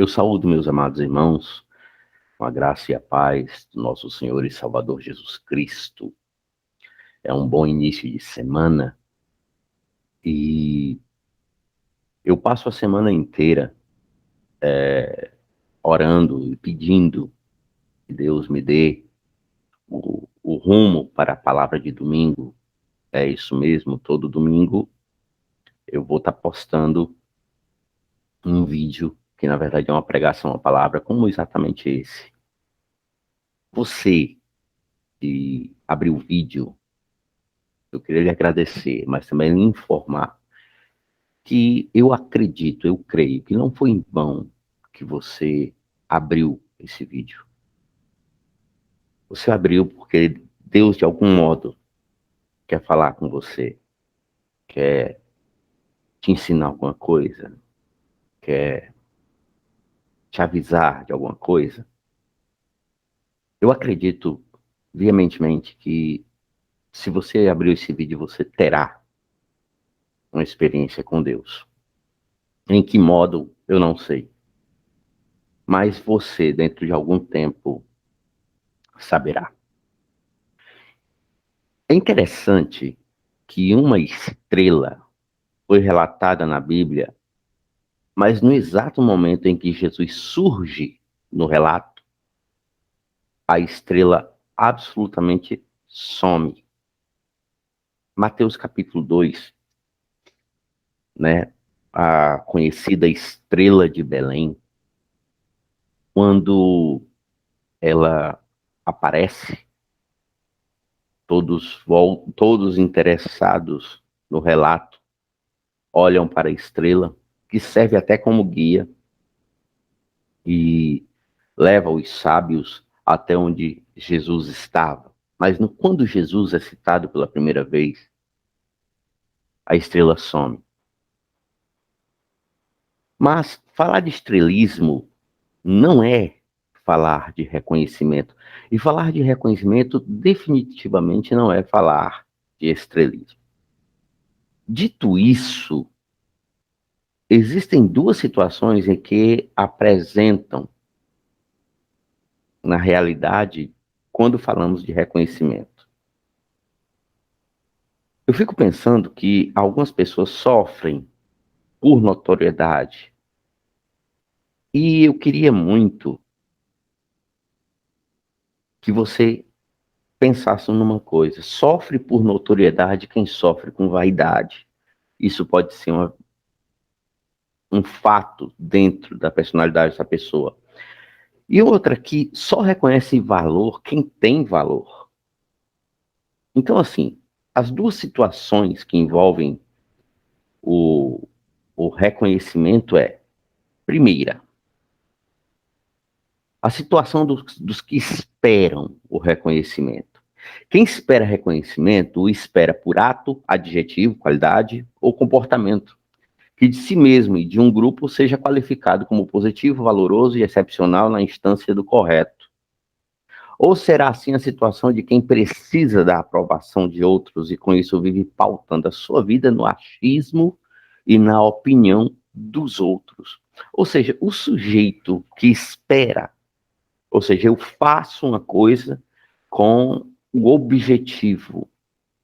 Eu saúdo meus amados irmãos com a graça e a paz do nosso Senhor e Salvador Jesus Cristo. É um bom início de semana e eu passo a semana inteira orando e pedindo que Deus me dê o rumo para a palavra de domingo. É isso mesmo, todo domingo eu vou estar postando um vídeo que na verdade é uma pregação, uma palavra, como exatamente esse. Você que abriu o vídeo, eu queria lhe agradecer, mas também lhe informar que eu acredito, eu creio que não foi em vão que você abriu esse vídeo. Você abriu porque Deus, de algum modo, quer falar com você, quer te ensinar alguma coisa, quer te avisar de alguma coisa. Eu acredito veementemente que se você abriu esse vídeo, você terá uma experiência com Deus. Em que modo, eu não sei. Mas você, dentro de algum tempo, saberá. É interessante que uma estrela foi relatada na Bíblia, mas no exato momento em que Jesus surge no relato, a estrela absolutamente some. Mateus capítulo 2, né, a conhecida estrela de Belém, quando ela aparece, todos interessados no relato olham para a estrela, que serve até como guia e leva os sábios até onde Jesus estava. Mas quando Jesus é citado pela primeira vez, a estrela some. Mas falar de estrelismo não é falar de reconhecimento. E falar de reconhecimento definitivamente não é falar de estrelismo. Dito isso, existem duas situações em que apresentam, na realidade, quando falamos de reconhecimento. Eu fico pensando que algumas pessoas sofrem por notoriedade. E eu queria muito que você pensasse numa coisa. Sofre por notoriedade quem sofre com vaidade. Isso pode ser um fato dentro da personalidade dessa pessoa. E outra que só reconhece valor quem tem valor. Então, assim, as duas situações que envolvem o reconhecimento primeira, a situação dos que esperam o reconhecimento. Quem espera reconhecimento, o espera por ato, adjetivo, qualidade ou comportamento, que de si mesmo e de um grupo seja qualificado como positivo, valoroso e excepcional na instância do correto. Ou será assim a situação de quem precisa da aprovação de outros e com isso vive pautando a sua vida no achismo e na opinião dos outros. Ou seja, o sujeito que espera, ou seja, eu faço uma coisa com o objetivo,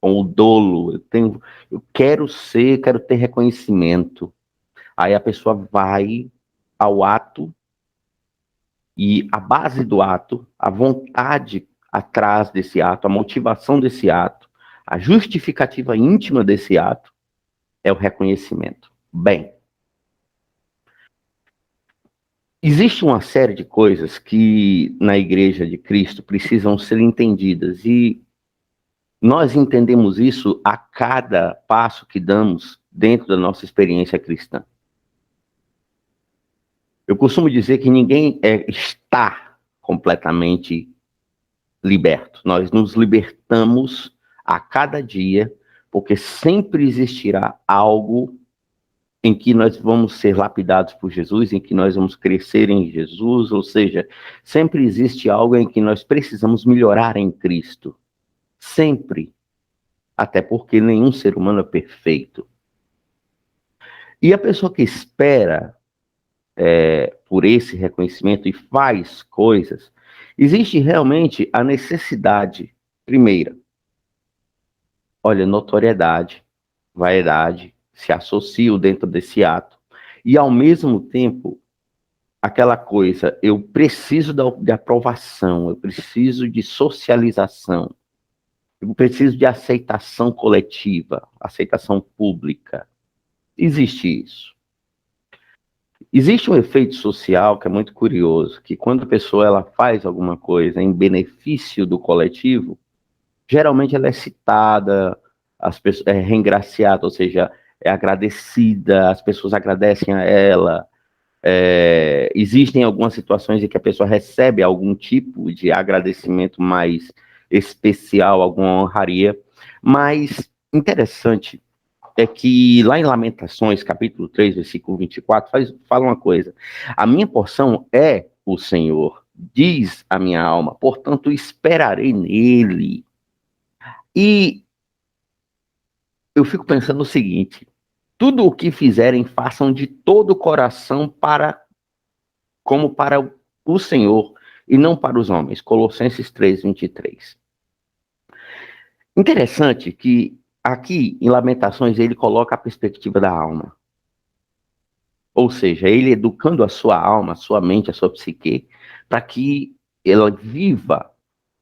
com o dolo, eu quero ter reconhecimento. Aí a pessoa vai ao ato e a base do ato, a vontade atrás desse ato, a motivação desse ato, a justificativa íntima desse ato é o reconhecimento. Bem, existe uma série de coisas que na Igreja de Cristo precisam ser entendidas e nós entendemos isso a cada passo que damos dentro da nossa experiência cristã. Eu costumo dizer que ninguém está completamente liberto. Nós nos libertamos a cada dia, porque sempre existirá algo em que nós vamos ser lapidados por Jesus, em que nós vamos crescer em Jesus, ou seja, sempre existe algo em que nós precisamos melhorar em Cristo. Sempre. Até porque nenhum ser humano é perfeito. E a pessoa que espera por esse reconhecimento e faz coisas, existe realmente a necessidade, primeira, olha, notoriedade, vaidade, se associam dentro desse ato, e ao mesmo tempo, aquela coisa, eu preciso de aprovação, eu preciso de socialização, eu preciso de aceitação coletiva, aceitação pública. Existe isso. Existe um efeito social que é muito curioso, que quando a pessoa ela faz alguma coisa em benefício do coletivo, geralmente ela é citada, as pessoas, é reingraciada, ou seja, é agradecida, as pessoas agradecem a ela. Existem algumas situações em que a pessoa recebe algum tipo de agradecimento mais especial, alguma honraria, mas interessante é que lá em Lamentações, capítulo 3, versículo 24, fala uma coisa: a minha porção é o Senhor, diz a minha alma, portanto esperarei nele. E eu fico pensando o seguinte: tudo o que fizerem, façam de todo o coração como para o Senhor e não para os homens. Colossenses 3, 23. Interessante que aqui em Lamentações ele coloca a perspectiva da alma. Ou seja, ele educando a sua alma, a sua mente, a sua psique, para que ela viva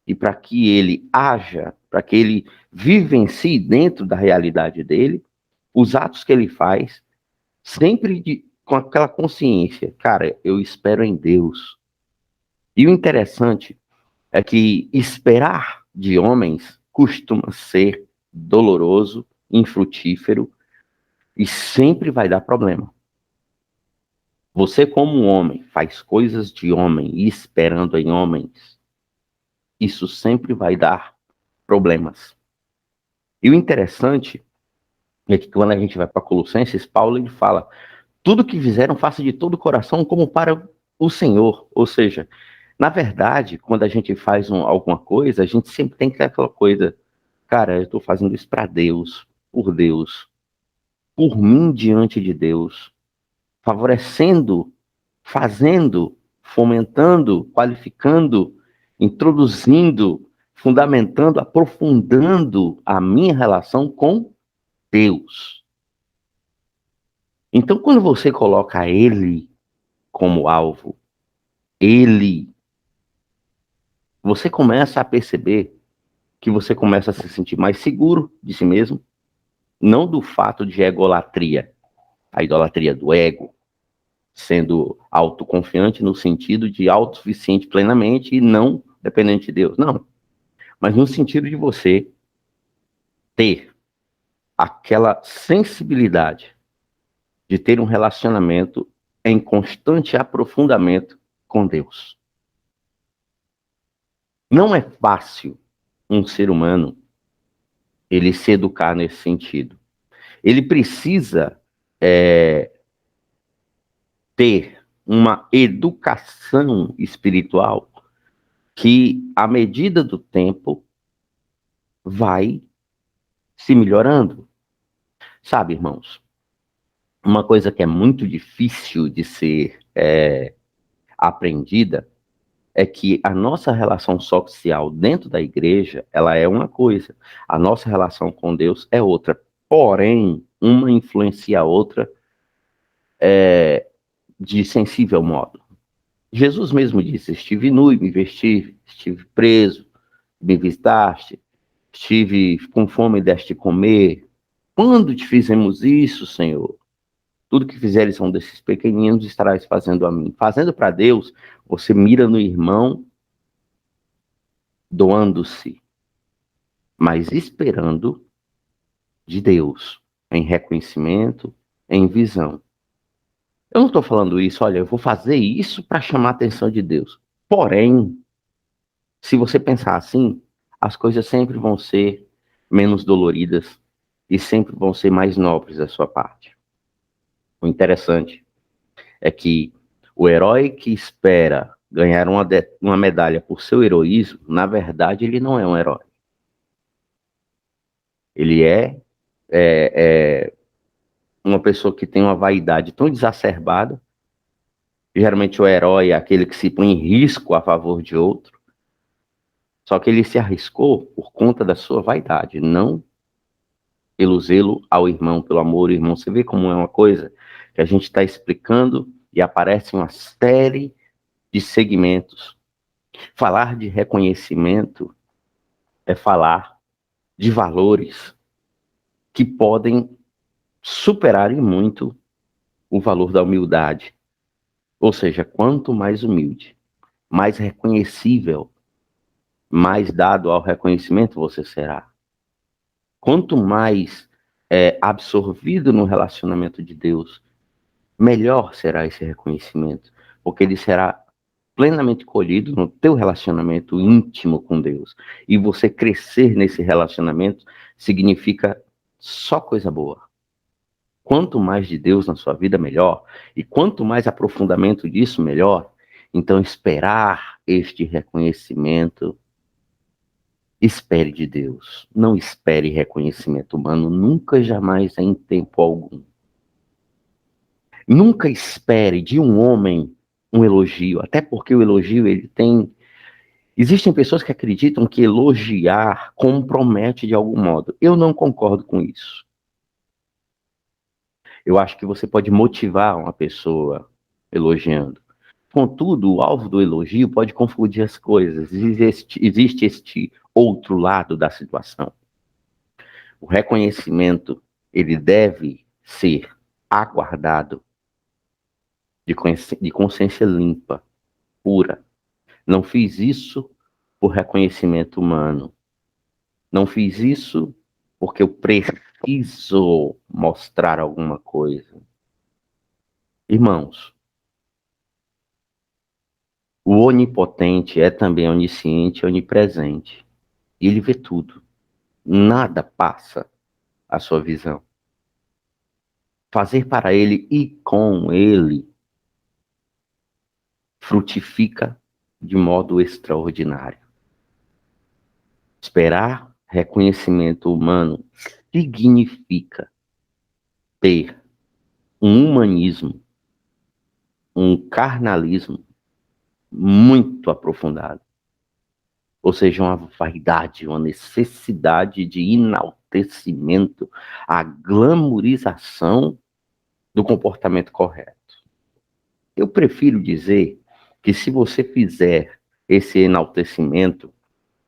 e para que ele haja, para que ele vivencie dentro da realidade dele, os atos que ele faz, sempre com aquela consciência, cara, eu espero em Deus. E o interessante é que esperar de homens costuma ser doloroso, infrutífero e sempre vai dar problema. Você, como um homem, faz coisas de homem e esperando em homens, isso sempre vai dar problemas. E o interessante é que quando a gente vai para Colossenses, Paulo ele fala: tudo que fizeram, faça de todo o coração como para o Senhor. Ou seja, na verdade, quando a gente faz alguma coisa, a gente sempre tem que ter aquela coisa: cara, eu estou fazendo isso para Deus, por mim diante de Deus, favorecendo, fazendo, fomentando, qualificando, introduzindo, fundamentando, aprofundando a minha relação com Deus. Então, quando você coloca Ele como alvo, Ele, você começa a perceber que você começa a se sentir mais seguro de si mesmo, não do fato de egolatria, a idolatria do ego, sendo autoconfiante no sentido de autossuficiente plenamente e não dependente de Deus. Não. Mas no sentido de você ter aquela sensibilidade de ter um relacionamento em constante aprofundamento com Deus. Não é fácil um ser humano ele se educar nesse sentido. Ele precisa ter uma educação espiritual que, à medida do tempo, vai se melhorando. Sabe, irmãos, uma coisa que é muito difícil de ser aprendida é que a nossa relação social dentro da igreja, ela é uma coisa, a nossa relação com Deus é outra. Porém, uma influencia a outra de sensível modo. Jesus mesmo disse: estive nu e me vesti, estive preso, me visitaste, estive com fome e deste comer. Quando te fizemos isso, Senhor? Tudo que fizeres a um desses pequeninos estarás fazendo a mim. Fazendo para Deus, você mira no irmão, doando-se, mas esperando de Deus, em reconhecimento, em visão. Eu não estou falando isso, olha, eu vou fazer isso para chamar a atenção de Deus. Porém, se você pensar assim, as coisas sempre vão ser menos doloridas e sempre vão ser mais nobres da sua parte. O interessante é que o herói que espera ganhar uma medalha por seu heroísmo, na verdade, ele não é um herói. Ele é uma pessoa que tem uma vaidade tão exacerbada Geralmente o herói é aquele que se põe em risco a favor de outro. Só que ele se arriscou por conta da sua vaidade, não pelo zelo ao irmão, pelo amor ao irmão. Você vê como é uma coisa que a gente está explicando e aparece uma série de segmentos. Falar de reconhecimento é falar de valores que podem superar em muito o valor da humildade. Ou seja, quanto mais humilde, mais reconhecível, mais dado ao reconhecimento você será. Quanto mais absorvido no relacionamento de Deus, melhor será esse reconhecimento, porque ele será plenamente colhido no teu relacionamento íntimo com Deus. E você crescer nesse relacionamento significa só coisa boa. Quanto mais de Deus na sua vida, melhor. E quanto mais aprofundamento disso, melhor. Então, esperar este reconhecimento, espere de Deus. Não espere reconhecimento humano, nunca, jamais, em tempo algum. Nunca espere de um homem um elogio, até porque o elogio, ele tem... Existem pessoas que acreditam que elogiar compromete de algum modo. Eu não concordo com isso. Eu acho que você pode motivar uma pessoa elogiando. Contudo, o alvo do elogio pode confundir as coisas. Existe este outro lado da situação. O reconhecimento, ele deve ser aguardado de consciência limpa, pura. Não fiz isso por reconhecimento humano. Não fiz isso porque eu preciso mostrar alguma coisa. Irmãos, o onipotente é também onisciente e onipresente. E ele vê tudo. Nada passa a sua visão. Fazer para ele e com ele frutifica de modo extraordinário. Esperar reconhecimento humano significa ter um humanismo, um carnalismo muito aprofundado. Ou seja, uma vaidade, uma necessidade de enaltecimento, a glamorização do comportamento correto. Eu prefiro dizer que se você fizer esse enaltecimento,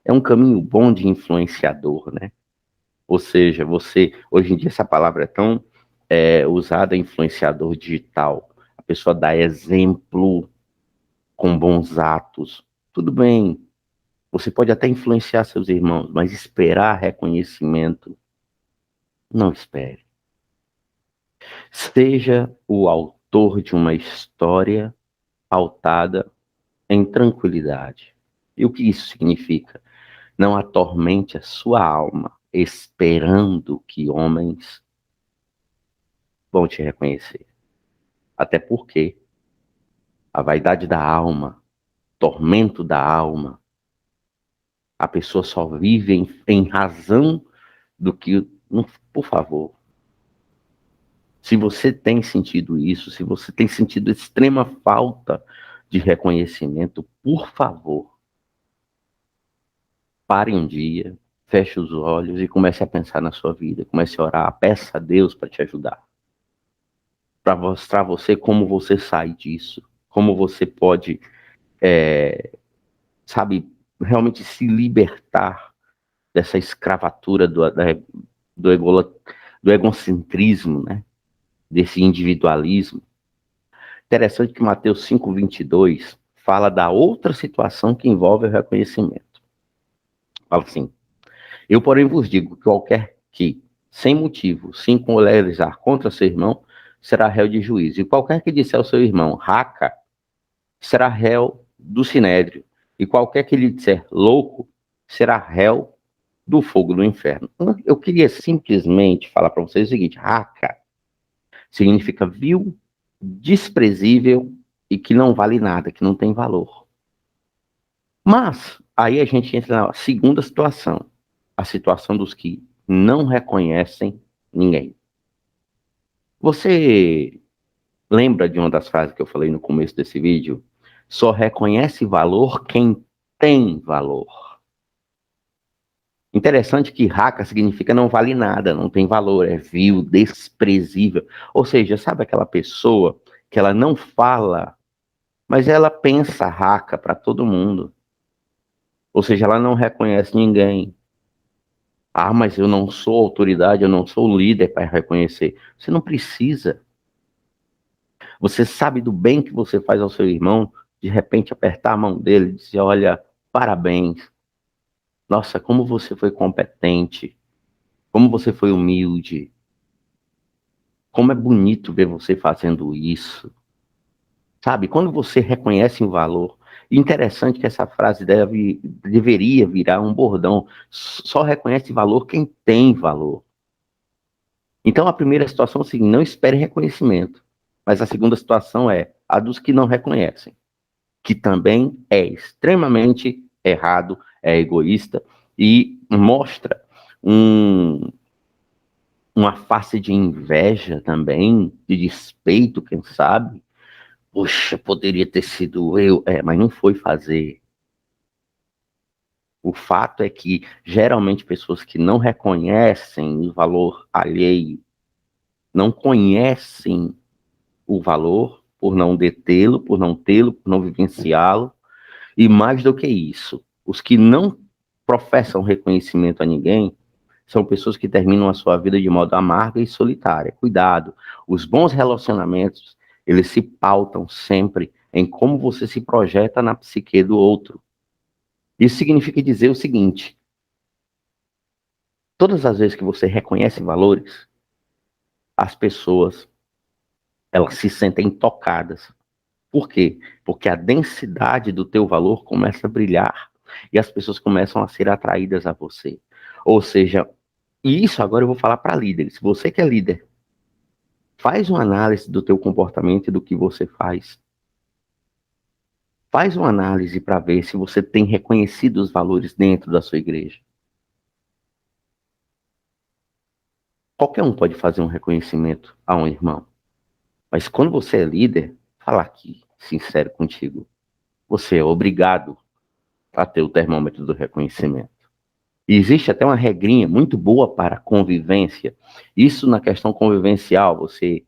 é um caminho bom de influenciador, né? Ou seja, você, hoje em dia essa palavra é tão usada, influenciador digital. A pessoa dá exemplo com bons atos. Tudo bem, você pode até influenciar seus irmãos, mas esperar reconhecimento, não espere. Seja o autor de uma história pautada em tranquilidade. E o que isso significa? Não atormente a sua alma, esperando que homens vão te reconhecer. Até porque a vaidade da alma, tormento da alma, a pessoa só vive em razão do que... Por favor, se você tem sentido isso, se você tem sentido extrema falta de reconhecimento, por favor, pare um dia, feche os olhos e comece a pensar na sua vida, comece a orar, peça a Deus para te ajudar, para mostrar a você como você sai disso, como você pode, sabe, realmente se libertar dessa escravatura do egocentrismo, né? Desse individualismo. Interessante que Mateus 5:22 fala da outra situação que envolve o reconhecimento. Fala assim: eu, porém, vos digo que qualquer que, sem motivo, se encolerizar contra seu irmão, será réu de juízo. E qualquer que disser ao seu irmão, raca, será réu do sinédrio. E qualquer que lhe disser louco, será réu do fogo do inferno. Eu queria simplesmente falar para vocês o seguinte: raca significa vil, desprezível e que não vale nada, que não tem valor. Mas aí a gente entra na segunda situação, a situação dos que não reconhecem ninguém. Você Lembra de uma das frases que eu falei no começo desse vídeo? Só reconhece valor quem tem valor. Interessante que raca significa não vale nada, não tem valor, é vil, desprezível. Ou seja, sabe aquela pessoa que ela não fala, mas ela pensa raca para todo mundo. Ou seja, ela não reconhece ninguém. Ah, mas eu não sou autoridade, eu não sou líder para reconhecer. Você não precisa. Você sabe do bem que você faz ao seu irmão, de repente apertar a mão dele e dizer, olha, parabéns. Nossa, como você foi competente, como você foi humilde, como é bonito ver você fazendo isso. Sabe, quando você reconhece um valor, interessante que essa frase deveria virar um bordão, só reconhece valor quem tem valor. Então a primeira situação é o seguinte, não espere reconhecimento, mas a segunda situação é a dos que não reconhecem, que também é extremamente errado, é egoísta e mostra um, uma face de inveja também, de despeito, quem sabe. Poxa, poderia ter sido eu, mas não foi fazer. O fato é que, geralmente, pessoas que não reconhecem o valor alheio, não conhecem o valor por não detê-lo, por não tê-lo, por não vivenciá-lo, e mais do que isso, os que não professam reconhecimento a ninguém são pessoas que terminam a sua vida de modo amargo e solitário. Cuidado, os bons relacionamentos, eles se pautam sempre em como você se projeta na psique do outro. Isso significa dizer o seguinte, todas as vezes que você reconhece valores, as pessoas, elas se sentem tocadas. Por quê? Porque a densidade do teu valor começa a brilhar e as pessoas começam a ser atraídas a você. Ou seja, e isso agora eu vou falar para líderes. Você que é líder, faz uma análise do teu comportamento e do que você faz. Faz uma análise para ver se você tem reconhecido os valores dentro da sua igreja. Qualquer um pode fazer um reconhecimento a um irmão. Mas quando você é líder, fala aqui, sincero contigo, você é obrigado a ter o termômetro do reconhecimento. E existe até uma regrinha muito boa para a convivência. Isso na questão convivencial, você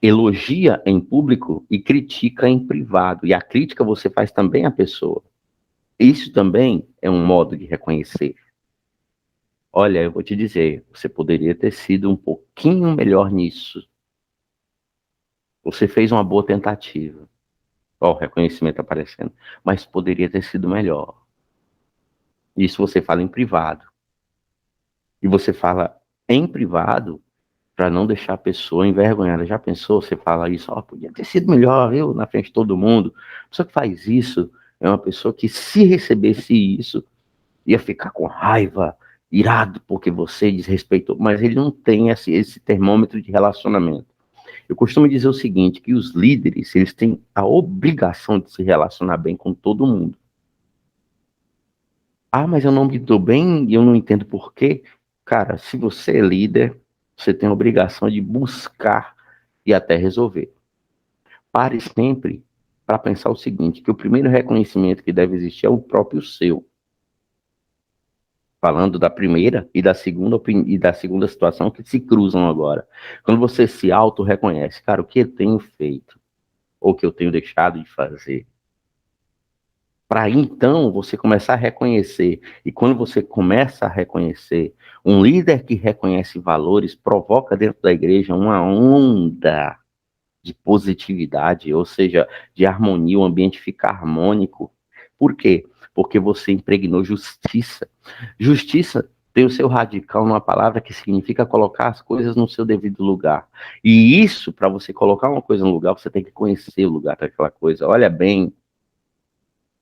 elogia em público e critica em privado. E a crítica você faz também à pessoa. Isso também é um modo de reconhecer. Olha, eu vou te dizer, você poderia ter sido um pouquinho melhor nisso. Você fez uma boa tentativa. Ó, o reconhecimento aparecendo. Mas poderia ter sido melhor. Isso você fala em privado. E você fala em privado para não deixar a pessoa envergonhada. Já pensou? Você fala isso, ó, podia ter sido melhor, viu? Na frente de todo mundo. A pessoa que faz isso é uma pessoa que, se recebesse isso, ia ficar com raiva, irado, porque você desrespeitou. Mas ele não tem esse termômetro de relacionamento. Eu costumo dizer o seguinte, que os líderes, eles têm a obrigação de se relacionar bem com todo mundo. Ah, mas eu não me dou bem e eu não entendo por quê. Cara, se você é líder, você tem a obrigação de buscar e até resolver. Pare sempre para pensar o seguinte, que o primeiro reconhecimento que deve existir é o próprio seu. Falando da primeira e da segunda situação que se cruzam agora. Quando você se auto-reconhece, cara, o que eu tenho feito? Ou o que eu tenho deixado de fazer? Para então você começar a reconhecer. E quando você começa a reconhecer, um líder que reconhece valores provoca dentro da igreja uma onda de positividade, ou seja, de harmonia, o ambiente fica harmônico. Por quê? Porque você impregnou justiça. Justiça tem o seu radical numa palavra que significa colocar as coisas no seu devido lugar. E isso, para você colocar uma coisa no lugar, você tem que conhecer o lugar daquela coisa. Olha bem,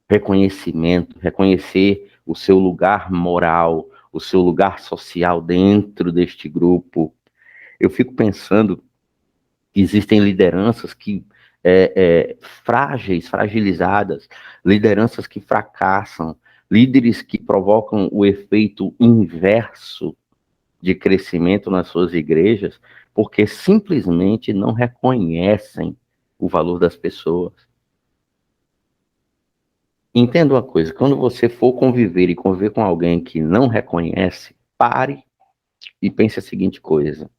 reconhecimento, reconhecer o seu lugar moral, o seu lugar social dentro deste grupo. Eu fico pensando que existem lideranças que frágeis, fragilizadas, lideranças que fracassam, líderes que provocam o efeito inverso de crescimento nas suas igrejas, porque simplesmente não reconhecem o valor das pessoas. Entenda uma coisa, quando você for conviver e conviver com alguém que não reconhece, pare e pense a seguinte coisa: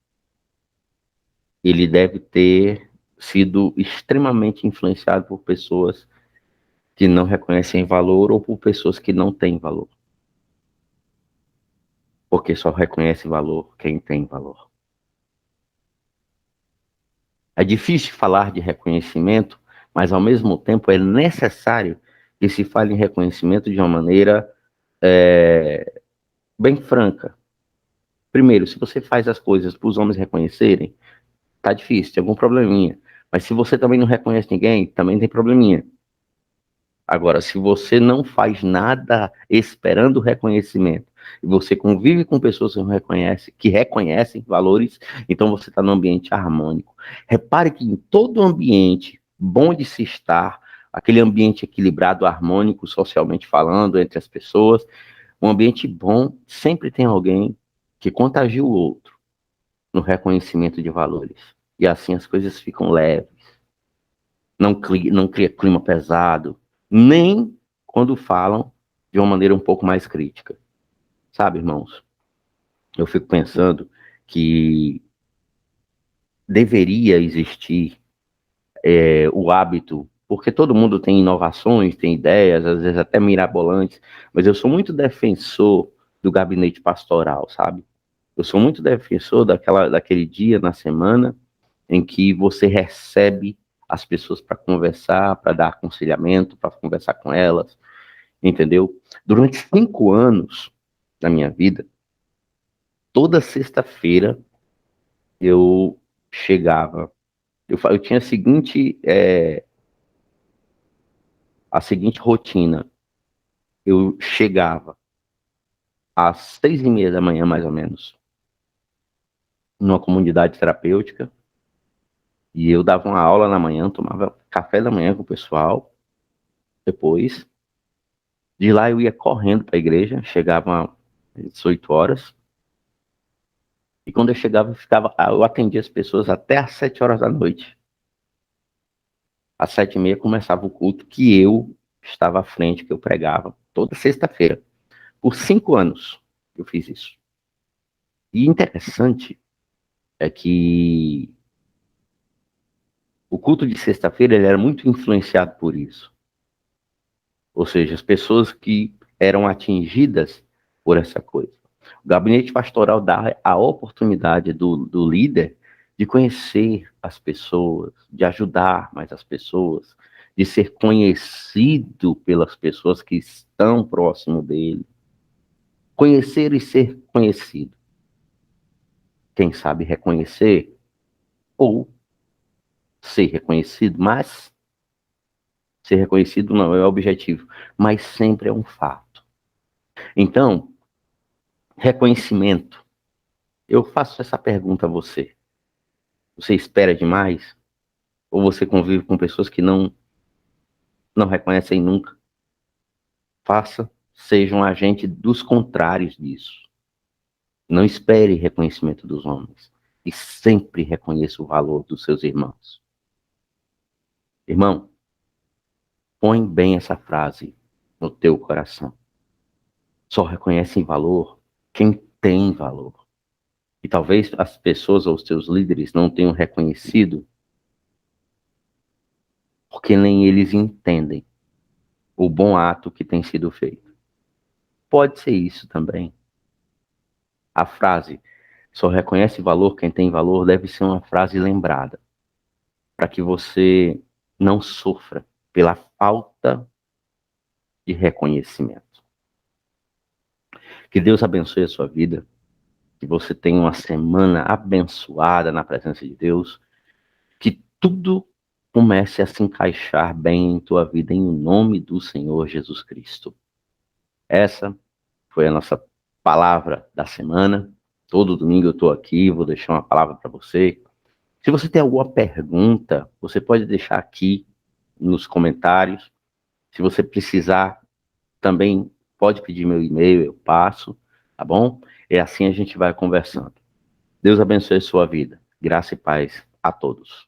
ele deve ter sido extremamente influenciado por pessoas que não reconhecem valor ou por pessoas que não têm valor. Porque só reconhece valor quem tem valor. É difícil falar de reconhecimento, mas ao mesmo tempo é necessário que se fale em reconhecimento de uma maneira bem franca. Primeiro, se você faz as coisas para os homens reconhecerem, tá difícil, tem algum probleminha. Mas se você também não reconhece ninguém, também tem probleminha. Agora, se você não faz nada esperando reconhecimento, e você convive com pessoas que reconhecem valores, então você está num ambiente harmônico. Repare que em todo ambiente bom de se estar, aquele ambiente equilibrado, harmônico, socialmente falando, entre as pessoas, um ambiente bom sempre tem alguém que contagia o outro no reconhecimento de valores. E assim as coisas ficam leves, não cria clima pesado, nem quando falam de uma maneira um pouco mais crítica. Sabe, irmãos? Eu fico pensando que deveria existir o hábito, porque todo mundo tem inovações, tem ideias, às vezes até mirabolantes, mas eu sou muito defensor do gabinete pastoral, sabe? Eu sou muito defensor daquele dia na semana em que você recebe as pessoas para conversar, para dar aconselhamento, para conversar com elas, entendeu? Durante 5 anos da minha vida, toda sexta-feira eu chegava, eu tinha a seguinte rotina. Eu chegava às 6:30 da manhã, mais ou menos, numa comunidade terapêutica, e eu dava uma aula na manhã, tomava café da manhã com o pessoal. Depois de lá eu ia correndo para a igreja, chegava às 18 horas, e quando eu chegava, eu atendia as pessoas até às 7 horas da noite. Às 7:30 começava o culto que eu estava à frente, que eu pregava, toda sexta-feira. Por 5 anos eu fiz isso. E interessante é que o culto de sexta-feira ele era muito influenciado por isso. Ou seja, as pessoas que eram atingidas por essa coisa. O gabinete pastoral dá a oportunidade do líder de conhecer as pessoas, de ajudar mais as pessoas, de ser conhecido pelas pessoas que estão próximo dele. Conhecer e ser conhecido. Quem sabe reconhecer ou ser reconhecido, mas ser reconhecido não é o objetivo, mas sempre é um fato. Então, reconhecimento. Eu faço essa pergunta a você. Você espera demais? Ou você convive com pessoas que não reconhecem nunca? Seja um agente dos contrários disso. Não espere reconhecimento dos homens. E sempre reconheça o valor dos seus irmãos. Irmão, põe bem essa frase no teu coração. Só reconhece valor quem tem valor. E talvez as pessoas ou os teus líderes não tenham reconhecido porque nem eles entendem o bom ato que tem sido feito. Pode ser isso também. A frase só reconhece valor quem tem valor deve ser uma frase lembrada, para que você não sofra pela falta de reconhecimento. Que Deus abençoe a sua vida, que você tenha uma semana abençoada na presença de Deus, que tudo comece a se encaixar bem em tua vida, em nome do Senhor Jesus Cristo. Essa foi a nossa palavra da semana. Todo domingo eu estou aqui, vou deixar uma palavra para você. Se você tem alguma pergunta, você pode deixar aqui nos comentários. Se você precisar, também pode pedir meu e-mail, eu passo, tá bom? E assim a gente vai conversando. Deus abençoe a sua vida. Graça e paz a todos.